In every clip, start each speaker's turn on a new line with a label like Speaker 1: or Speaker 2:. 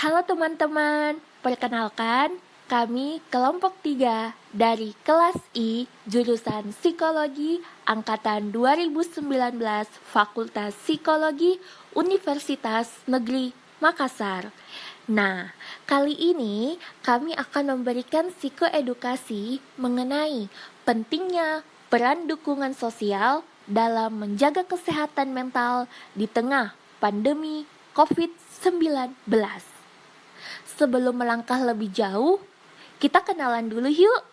Speaker 1: Halo teman-teman, perkenalkan kami kelompok 3 dari kelas I jurusan Psikologi Angkatan 2019 Fakultas Psikologi Universitas Negeri Makassar. Nah, kali ini kami akan memberikan psikoedukasi mengenai pentingnya peran dukungan sosial dalam menjaga kesehatan mental di tengah pandemi COVID-19. Sebelum melangkah lebih jauh, kita kenalan dulu yuk.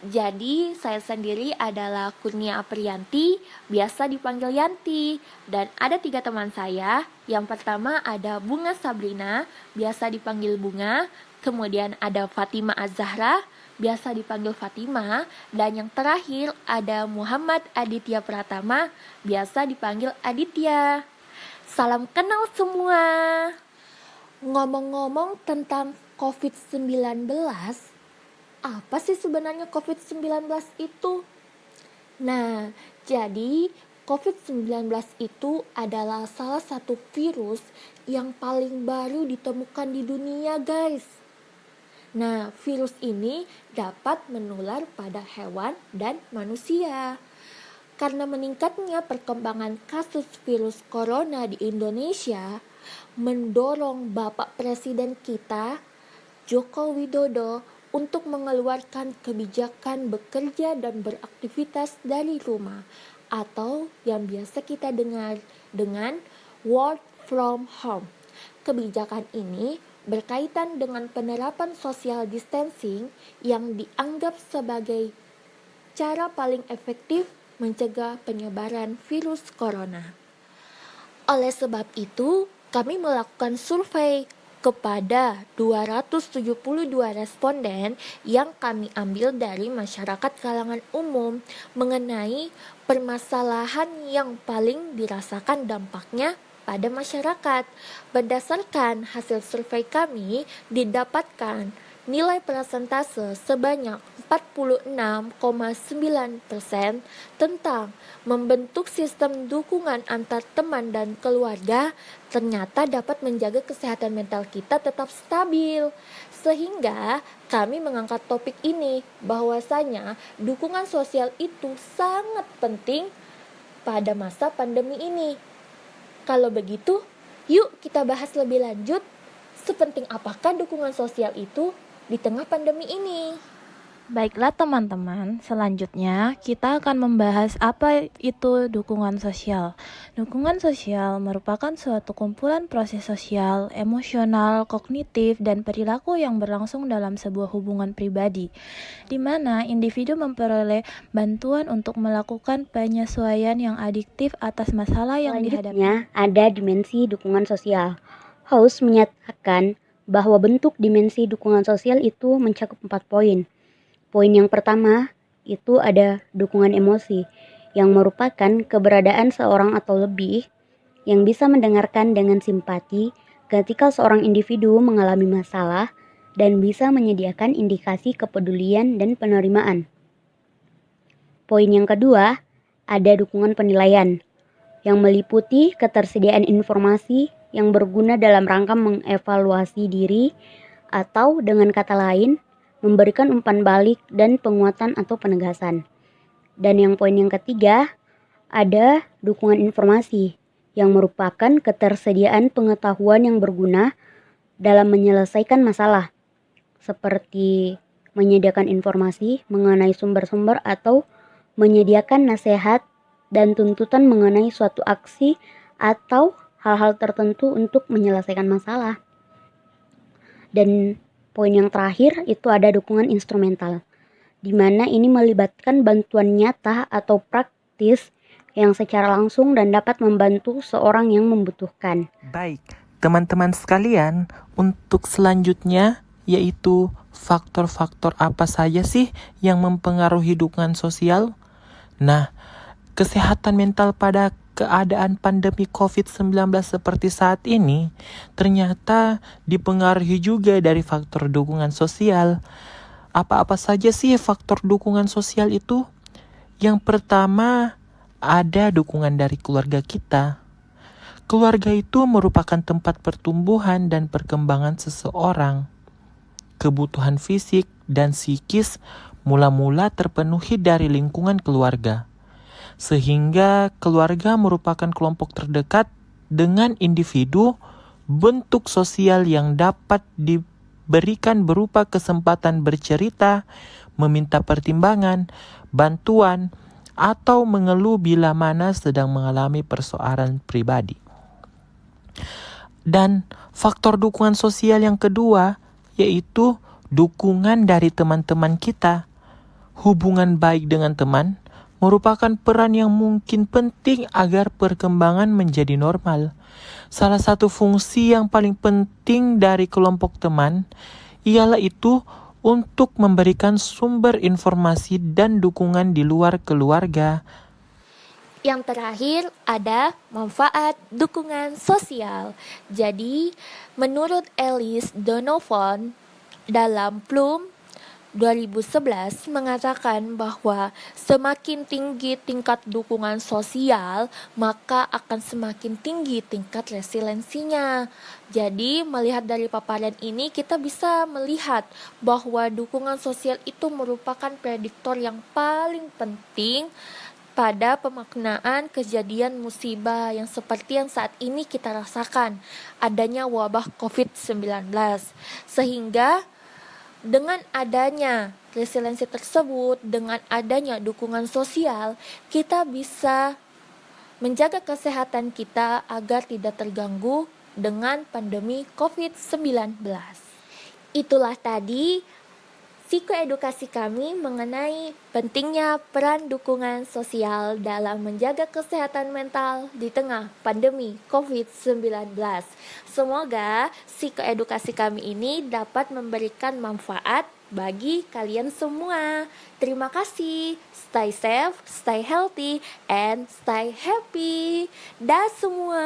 Speaker 1: Jadi, saya sendiri adalah Kurnia Aprianti, biasa dipanggil Yanti. Dan ada 3 teman saya. Yang pertama ada Bunga Sabrina, biasa dipanggil Bunga. Kemudian ada Fatima Az-Zahra, biasa dipanggil Fatima. Dan yang terakhir ada Muhammad Aditya Pratama, biasa dipanggil Aditya. Salam kenal semua. Ngomong-ngomong tentang COVID-19, apa sih sebenarnya COVID-19 itu? Nah, jadi COVID-19 itu adalah salah satu virus yang paling baru ditemukan di dunia, guys. Nah, virus ini dapat menular pada hewan dan manusia. Karena meningkatnya perkembangan kasus virus corona di Indonesia, mendorong Bapak Presiden kita, Joko Widodo, untuk mengeluarkan kebijakan bekerja dan beraktivitas dari rumah, atau yang biasa kita dengar dengan work from home. Kebijakan ini berkaitan dengan penerapan social distancing yang dianggap sebagai cara paling efektif mencegah penyebaran virus corona. Oleh sebab itu, kami melakukan survei kepada 272 responden yang kami ambil dari masyarakat kalangan umum mengenai permasalahan yang paling dirasakan dampaknya pada masyarakat. Berdasarkan hasil survei kami, didapatkan nilai persentase sebanyak 46,9% tentang membentuk sistem dukungan antar teman dan keluarga ternyata dapat menjaga kesehatan mental kita tetap stabil. Sehingga kami mengangkat topik ini, bahwasanya dukungan sosial itu sangat penting pada masa pandemi ini. Kalau begitu, yuk kita bahas lebih lanjut, sepenting apakah dukungan sosial itu di tengah pandemi ini.
Speaker 2: Baiklah teman-teman, selanjutnya kita akan membahas apa itu dukungan sosial. Dukungan sosial merupakan suatu kumpulan proses sosial, emosional, kognitif, dan perilaku yang berlangsung dalam sebuah hubungan pribadi, di mana individu memperoleh bantuan untuk melakukan penyesuaian yang adiktif atas masalah yang dihadapi.
Speaker 3: Selanjutnya ada dimensi dukungan sosial. House menyatakan bahwa bentuk dimensi dukungan sosial itu mencakup 4 poin. Poin yang pertama itu ada dukungan emosi, yang merupakan keberadaan seorang atau lebih yang bisa mendengarkan dengan simpati ketika seorang individu mengalami masalah dan bisa menyediakan indikasi kepedulian dan penerimaan. Poin yang kedua ada dukungan penilaian, yang meliputi ketersediaan informasi yang berguna dalam rangka mengevaluasi diri atau dengan kata lain, memberikan umpan balik dan penguatan atau penegasan. Dan yang poin yang ketiga, ada dukungan informasi yang merupakan ketersediaan pengetahuan yang berguna dalam menyelesaikan masalah, seperti menyediakan informasi mengenai sumber-sumber atau menyediakan nasihat dan tuntutan mengenai suatu aksi atau hal-hal tertentu untuk menyelesaikan masalah. Dan poin yang terakhir itu ada dukungan instrumental, di mana ini melibatkan bantuan nyata atau praktis yang secara langsung dan dapat membantu seorang yang membutuhkan.
Speaker 4: Baik, teman-teman sekalian, untuk selanjutnya yaitu faktor-faktor apa saja sih yang mempengaruhi dukungan sosial? Nah, kesehatan mental pada keadaan pandemi COVID-19 seperti saat ini ternyata dipengaruhi juga dari faktor dukungan sosial. Apa-apa saja sih faktor dukungan sosial itu? Yang pertama, ada dukungan dari keluarga kita. Keluarga itu merupakan tempat pertumbuhan dan perkembangan seseorang. Kebutuhan fisik dan psikis mula-mula terpenuhi dari lingkungan keluarga. Sehingga keluarga merupakan kelompok terdekat dengan individu, bentuk sosial yang dapat diberikan berupa kesempatan bercerita, meminta pertimbangan, bantuan, atau mengeluh bila mana sedang mengalami persoalan pribadi. Dan faktor dukungan sosial yang kedua yaitu dukungan dari teman-teman kita. Hubungan baik dengan teman merupakan peran yang mungkin penting agar perkembangan menjadi normal. Salah satu fungsi yang paling penting dari kelompok teman ialah itu untuk memberikan sumber informasi dan dukungan di luar keluarga.
Speaker 1: Yang terakhir ada manfaat dukungan sosial. Jadi, menurut Alice Donovan dalam Plum 2011 mengatakan bahwa semakin tinggi tingkat dukungan sosial, maka akan semakin tinggi tingkat resiliensinya. Jadi, melihat dari paparan ini, kita bisa melihat bahwa dukungan sosial itu merupakan prediktor yang paling penting pada pemaknaan kejadian musibah yang seperti yang saat ini kita rasakan, adanya wabah COVID-19. Sehingga dengan adanya resiliensi tersebut, dengan adanya dukungan sosial, kita bisa menjaga kesehatan kita agar tidak terganggu dengan pandemi COVID-19. Itulah tadi psikoedukasi kami mengenai pentingnya peran dukungan sosial dalam menjaga kesehatan mental di tengah pandemi COVID-19. Semoga psikoedukasi kami ini dapat memberikan manfaat bagi kalian semua. Terima kasih. Stay safe, stay healthy, and stay happy. Dah semua.